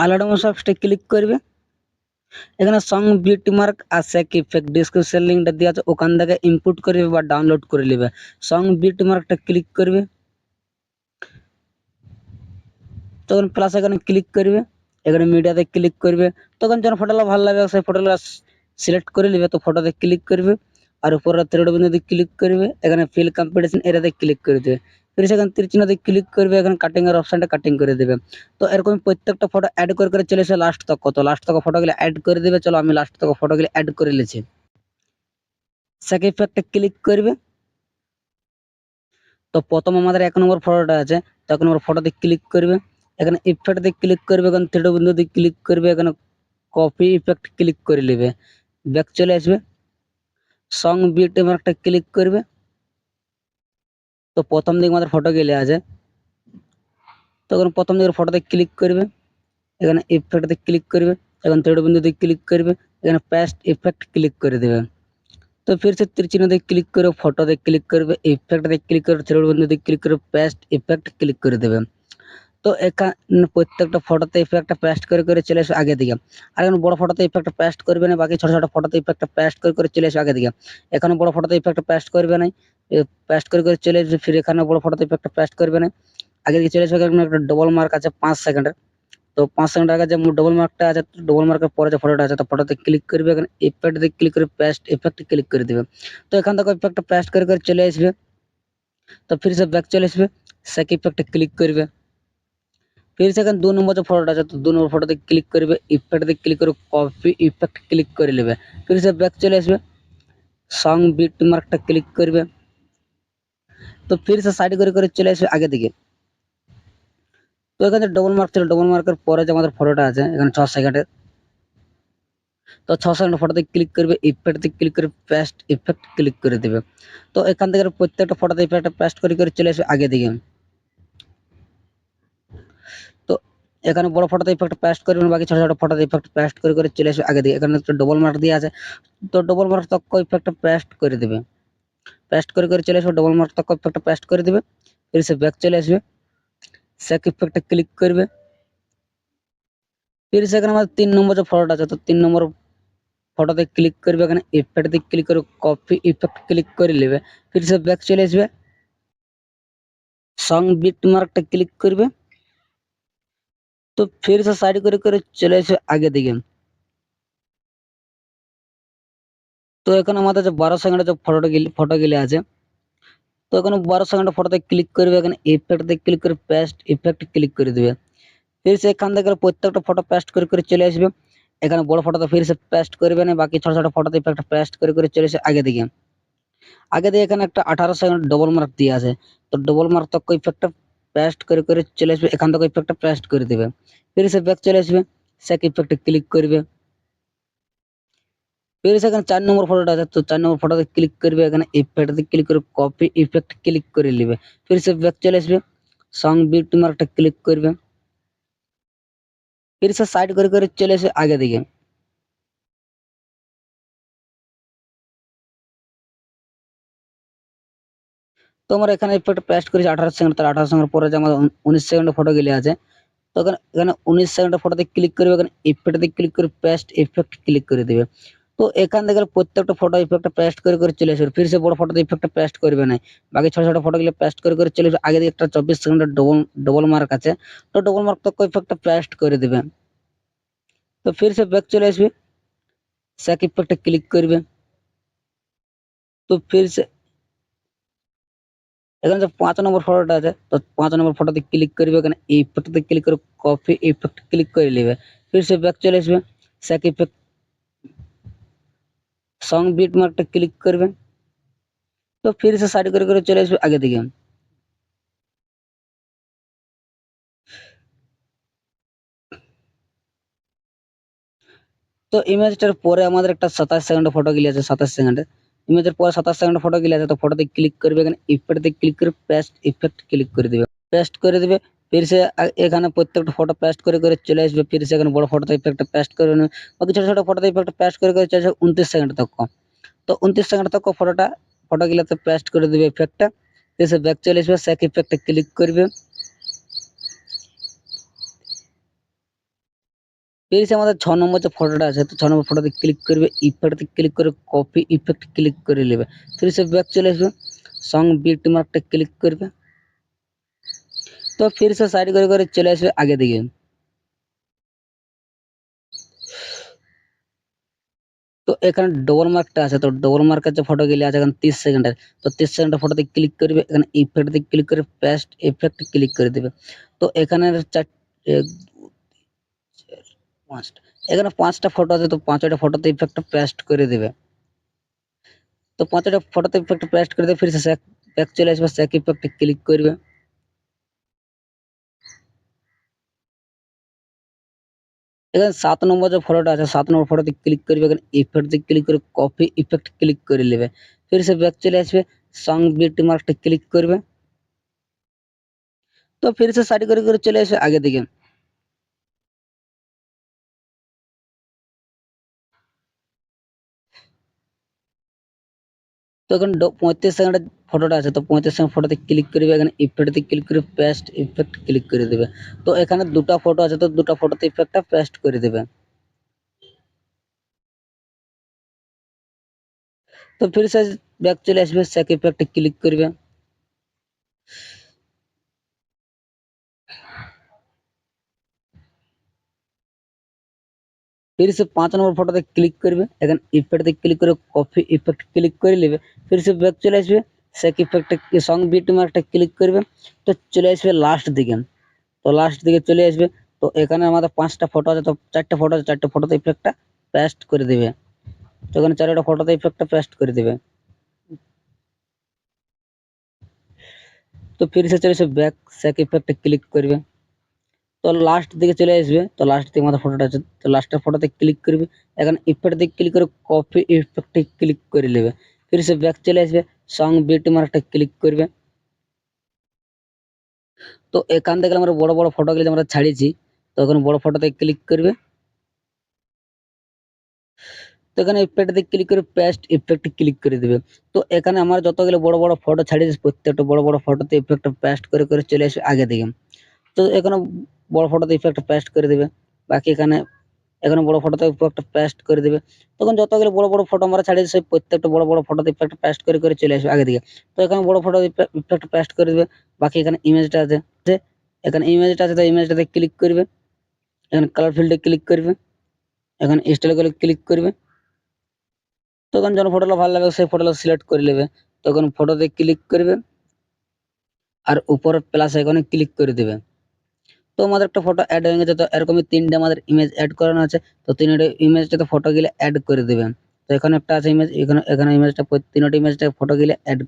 আলাদা অপশনে ক্লিক করবে, এখানে সং বিট মার্ক আর সেক ইফেক্ট ডিসক্রিপশন লিঙ্কটা দেওয়া আছে, ওখান থেকে ইনপুট করবে বা ডাউনলোড করে নেবে। সং বিট মার্কটা ক্লিক করবে, তখন প্লাস এখানে ক্লিক করবে, এখানে মিডিয়াতে ক্লিক করবে, তখন যখন ফটোটা ভালো লাগবে সেই ফটোটা সিলেক্ট করে নেবে। তো ফটোতে ক্লিক করবে আর উপরে থ্রেড বিন্দুতে ক্লিক করবে, এখানে ফিল কম্পিটিশন এটাতে ক্লিক করে দেবে। ফির সেখানে তীরচিহ্নতে ক্লিক করবে, এখানে কাটিং এর অপশনটা কাটিং করে দেবে। তো এরকম প্রত্যেকটা ফটো অ্যাড করে চলে এসে লাস্ট তক, কত লাস্ট তক ফটোগুলো অ্যাড করে দেবে। চলো আমি লাস্ট তক ফটোগুলো অ্যাড করে নিয়েছি। সেক ইফেক্টে ক্লিক করবে, তো প্রথম আমাদের 1 নম্বর ফটোটা আছে, তো 1 নম্বর ফটোতে ক্লিক করবে, এখানে ইফেক্টে ক্লিক করবে, এখানে থ্রেড বিন্দুতে ক্লিক করবে, এখানে কপি ইফেক্ট ক্লিক করে নেবে, ব্যাক চলে আসবে, সং বিট মার্কটা ক্লিক করবে। তো প্রথম দিকে আমাদের ফটো গেলে আছে, তখন প্রথম দিকের ফটোতে ক্লিক করবে, এখানে ইফেক্টে ক্লিক করবে, এখন থ্রেড বিন্দুতে ক্লিক করবে, এখানে পেস্ট ইফেক্ট ক্লিক করে দেবে। তো फिर से তীর চিহ্নতে ক্লিক করে ফটোতে ক্লিক করবে, ইফেক্টে ক্লিক করে থ্রেড বিন্দুতে ক্লিক করে পেস্ট ইফেক্ট ক্লিক করে দেবে। তো এখানে প্রত্যেকটা ফটোতে ইফেক্টটা পেস্ট করে চলে আসবে আগে দিকে। আর এখন বড় ফটোতে ইফেক্টটা পেস্ট করবে না, বাকি ছোট ছোট ফটোতে ইফেক্টটা পেস্ট করে চলে আসবে আগে দিকে। এখানে বড় ফটোতে ইফেক্টটা পেস্ট করবে না, পেস্ট করে চলে আসবে। ফির এখানে বড় ফটোতে ইফেক্টটা পেস্ট করবে না, আগে দিকে চলে আসবে। এখানে একটা ডবল মার্ক আছে 5 সেকেন্ডের, তো 5 সেকেন্ড আগে যে ডবল মার্কটা আছে, ডবল মার্কের পরে যে ফটোটা আছে, তো ফটোতে ক্লিক করবে, এখানে ইফেক্টে ক্লিক করে পেস্ট ইফেক্টে ক্লিক করে দেবে। তো এখান থেকে ইফেক্টটা পেস্ট করে চলে আসবে। তো फिर से बैक चले আসবে, সেক ইফেক্টে ক্লিক করবে, फिर से এখানে 2 নম্বর যে ফটোটা আছে, তো 2 নম্বর ফটোতে ক্লিক করবে, ইফেক্টে ক্লিক করে কপি ইফেক্ট ক্লিক করে নেবে। फिर से बैक চলে আসবে, সং বিট মার্কটা ক্লিক করবে, তো फिर से সাইড করে চলে আসবে আগে দিকে। তো এখানে ডবল মার্ক ছিল, ডবল মার্কের পরে যে আমাদের ফটোটা আছে এখানে 6 সেকেন্ডের, তো 6 সেকেন্ড ফটোতে ক্লিক করবে, ইফেক্টে ক্লিক করে পেস্ট ইফেক্ট ক্লিক করে দেবে। তো এখান থেকে প্রত্যেকটা ফটোতে ইফেক্টটা পেস্ট করে চলে আসবে আগে দিকে। তো এখানে বড় ফটোতে ইফেক্ট পেস্ট করবেন, বাকি ছোট ছোট ফটোতে ইফেক্ট পেস্ট করে চলে আসবে আগে দিকে। এখানে একটা ডবল মার্ক দেওয়া আছে, তো ডবল মার্ক তক ইফেক্টটা পেস্ট করে দেবে, পেস্ট করে চলে আসবে, ডবল মার্ক তক ইফেক্টটা পেস্ট করে দেবে। फिर से बैक চলে আসবে, সেক ইফেক্টে ক্লিক করবে, फिर से এখানে আমাদের 3 নম্বর যে ফটোটা আছে, তো 3 নম্বর ফটোতে ক্লিক করবে, এখানে ইফেক্টে ক্লিক করে কপি ইফেক্ট ক্লিক করে নেবে। फिर से बैक চলে আসবে, সং বিট মার্কটা ক্লিক করবে, তো फिर से সাইড করে চলে আসবে আগে দিকে। তো এখানে আমাদের যে 12 সেকেন্ডের যে ফটোগুলি আছে, তো এখানে 12 সেকেন্ডের ফটোতে ক্লিক করবে, এখানে ইফেক্টে ক্লিক করে পেস্ট ইফেক্ট ক্লিক করে দেবে। फिर से এখান থেকে প্রত্যেকটা ফটো পেস্ট করে চলে আসবে। এখানে বড় ফটোতে फिर से পেস্ট করবে না, বাকি ছোট ছোট ফটোতে ইফেক্ট পেস্ট করে চলে আসে আগে দিকে। আগে দিয়ে এখানে একটা 18 সেকেন্ড ডবল মার্ক দিয়ে আছে, তো ডবল মার্ক তক ইফেক্টটা পেস্ট করে চলে আসবে, এখান থেকে ইফেক্টটা পেস্ট করে দেবে। फिर से ব্যাক চলে আসবে, সেক ইফেক্টে ক্লিক করবে, फिर से এখানে 4 নম্বর ফটোটা আছে, তো 4 নম্বর ফটোতে ক্লিক করবে, এখানে ইফেক্টে ক্লিক করে কপি ইফেক্ট ক্লিক করে নেবে। फिर से ব্যাক চলে আসবে, সং বিট মার্কটা ক্লিক করবে, फिर से সাইড করে চলে আসে আগে দিকে। তো আমরা এখানে ইফেক্ট পেস্ট করেছি 18 সেকেন্ড, তার 18 সেকেন্ড পরে যে আমাদের 19 সেকেন্ডের ফটো গুলি আছে, তো এখানে 19 সেকেন্ডের ফটোতে ক্লিক করবে, এখানে ইফেক্টে ক্লিক করে পেস্ট ইফেক্ট ক্লিক করে দেবে। তো এখান থেকে প্রত্যেকটা ফটো ইফেক্টটা পেস্ট করে চলে আসবে। फिर से বড় ফটোতে ইফেক্টটা পেস্ট করবে না, বাকি ছোট ছোট ফটোগুলো পেস্ট করে চলে আসবে আগে দিয়ে। একটা 24 সেকেন্ডের ডবল মার্ক আছে, তো ডবল মার্ক তক ইফেক্টটা পেস্ট করে দেবে। তো फिर से ব্যাক চলে আসবে, সেক ইফেক্টে ক্লিক করবে, তো फिर से এখানে যে 5 নম্বর ফটোটা আছে, তো 5 নম্বর ফটোতে ক্লিক করবে, এখানে এই ফটোতে ক্লিক করে কপি ইফেক্ট ক্লিক করে নেবে। फिर से ব্যাক চলে আসবে, সেক ইফেক্ট সং বিট মার্কটা ক্লিক করবে, তো फिर से সাইড করে চলে আসবে আগে দিকে। তো ইমেজটার পরে আমাদের একটা 27 সেকেন্ডের ফটো গিলে আছে, 27 সেকেন্ডের ইমেজের পরে 27 সেকেন্ডের ফটো গিলে আছে, তো ফটোতে ক্লিক করবে, এখানে ইফেক্টে ক্লিক করে পেস্ট ইফেক্ট ক্লিক করে দিবে, পেস্ট করে দিবে। फिर से এখানে প্রত্যেকটা ফটো পেস্ট করে চলে আসবে। फिर से এখানে বড় ফটোতে ইফেক্টটা পেস্ট করে নেবে, বাকি ছোট ছোট ফটোতে ইফেক্ট পেস্ট করে চলে আসবে 29 সেকেন্ড তক। তো 29 সেকেন্ড তক ফটোগুলোতে পেস্ট করে দিবে ইফেক্টটা। फिर से ব্যাক চলে আসবে, সেক ইফেক্টে ক্লিক করবে, फिर से আমাদের 6 নম্বর যে ফটোটা আছে, তো 6 নম্বর ফটোতে ক্লিক করবে, ইফেক্টে ক্লিক করে কপি ইফেক্ট ক্লিক করে নেবে। फिर से ব্যাক চলে আসবে, সং বিট মার্কটা ক্লিক করবে। তো फिर से সাইড করে করে চলে আসবে আগে দিকে। তো এখানে ডবল মার্কটা আছে, তো ডবল মার্কের যে ফটোগুলি আছে এখানে 30 সেকেন্ডের, তো 30 সেকেন্ডের ফটোতে ক্লিক করবে, এখানে ইফেক্টে ক্লিক করে পেস্ট ইফেক্ট ক্লিক করে দেবে। তো এখানে 5টা, এখানে 5টা ফটো আছে, তো 5টা ফটোতে ইফেক্টটা পেস্ট করে দেবে। তো 5টা ফটোতে ইফেক্ট পেস্ট করে দেবে। फिर से ব্যাক চলে আসবে, স্যাক ইফেক্টে ক্লিক করবে। এখানে 7 নম্বর যে ফটোটা আছে, 7 নম্বর ফটোতে ক্লিক করবে, এখানে ইফেক্টে ক্লিক করে কপি ইফেক্ট ক্লিক করে নেবে। फिर से ব্যাক চলে আসবে, সং বিট মার্কটা ক্লিক করবে। তো फिर से সাইড করে করে চলে আসবে আগে দিকে। তো এখন 35 সেকেন্ডের ফটোটা আছে, তো 35 সেকেন্ড ফটোতে ক্লিক করবে, এখানে ইফেক্টে ক্লিক করে পেস্ট ইফেক্ট ক্লিক করে দেবে। তো এখানে 2টা ফটো আছে, তো 2টা ফটোতে ইফেক্টটা পেস্ট করে দেবে। তো फिर से ব্যাক চলে আসবে, স্যাক ইফেক্টে ক্লিক করবে। फिर से 5 নম্বর ফটোতে ক্লিক করবে, এখানে ইফেক্টে ক্লিক করে কপি ইফেক্ট ক্লিক করে নেবে। फिर से ব্যাক চলে আসবে, স্যাক ইফেক্টে সং বিট মার্কটা ক্লিক করবে। তো চলে আসবে লাস্ট দিকে, তো লাস্ট দিকে চলে আসবে। তো এখানে আমাদের 5টা ফটো আছে, তো 4টে ফটো আছে, 4টে ফটোতে ইফেক্টটা পেস্ট করে দেবে। তো এখানে 4টা ফটোতে ইফেক্টটা পেস্ট করে দেবে। তো फिर से চলে আসবে ব্যাক, স্যাক ইফেক্টে ক্লিক করবে। তো লাস্ট দিকে চলে আসবে, তো লাস্ট দিকে আমাদের ফটোটা আছে, তো লাস্টের ফটোতে ক্লিক করবে, এখানে ইফেক্ট দিকে ক্লিক করে কপি ইফেক্টে ক্লিক করে নেবে। फिर से ব্যাক চলে আসবে, সং বিট মার্কটা ক্লিক করবে। তো এখান থেকে আমরা বড় বড় ফটোগুলো যে আমরা ছাড়িয়েছি, তো এখন বড় ফটোতে ক্লিক করবে। তো এখানে ইফেক্টে ক্লিক করে পেস্ট ইফেক্টে ক্লিক করে দেবে। তো এখানে আমার যতগুলো বড় বড় ফটো ছাড়িয়েছি, প্রত্যেকটা বড় বড় ফটোতে ইফেক্টটা পেস্ট করে করে চলে আসবে আগে দিকে। তো এখানে বড় ফটোতে ইফেক্টটা পেস্ট করে দেবে। বাকি এখানে বড় ফটোতে ইফেক্টটা পেস্ট করে দেবে। তখন যতগুলো বড় বড় ফটো আমরা ছাড়িয়েছি, সেই প্রত্যেকটা বড় বড় ফটোতে ইফেক্টটা পেস্ট করে করে চলে আসবে আগে দিকে। তো এখানে বড় ফটো ইফেক্টটা পেস্ট করে দেবে। বাকি এখানে ইমেজটা আছে, এখানে ইমেজটা আছে, তো ইমেজটাতে ক্লিক করবে, এখানে কালার ফিল্ডে ক্লিক করবে, এখানে স্টাইল করে ক্লিক করবে। তখন যখন ফটোটা ভালো লাগবে সেই ফটোটা সিলেক্ট করে নেবে। তখন ফটোতে ক্লিক করবে আর উপরে প্লাস আইকনে ক্লিক করে দেবে। তো আমাদের একটা ফটো অ্যাড হয়ে গেছে। তো এরকমই 3টে আমাদের ইমেজ অ্যাড করানো আছে, তো 3টে ইমেজটাতে ফটোগুলো অ্যাড করে দেবেন। তো এখানে একটা আছে ইমেজ, এখানে ইমেজটা 3টে ইমেজটা ফটোগুলো অ্যাড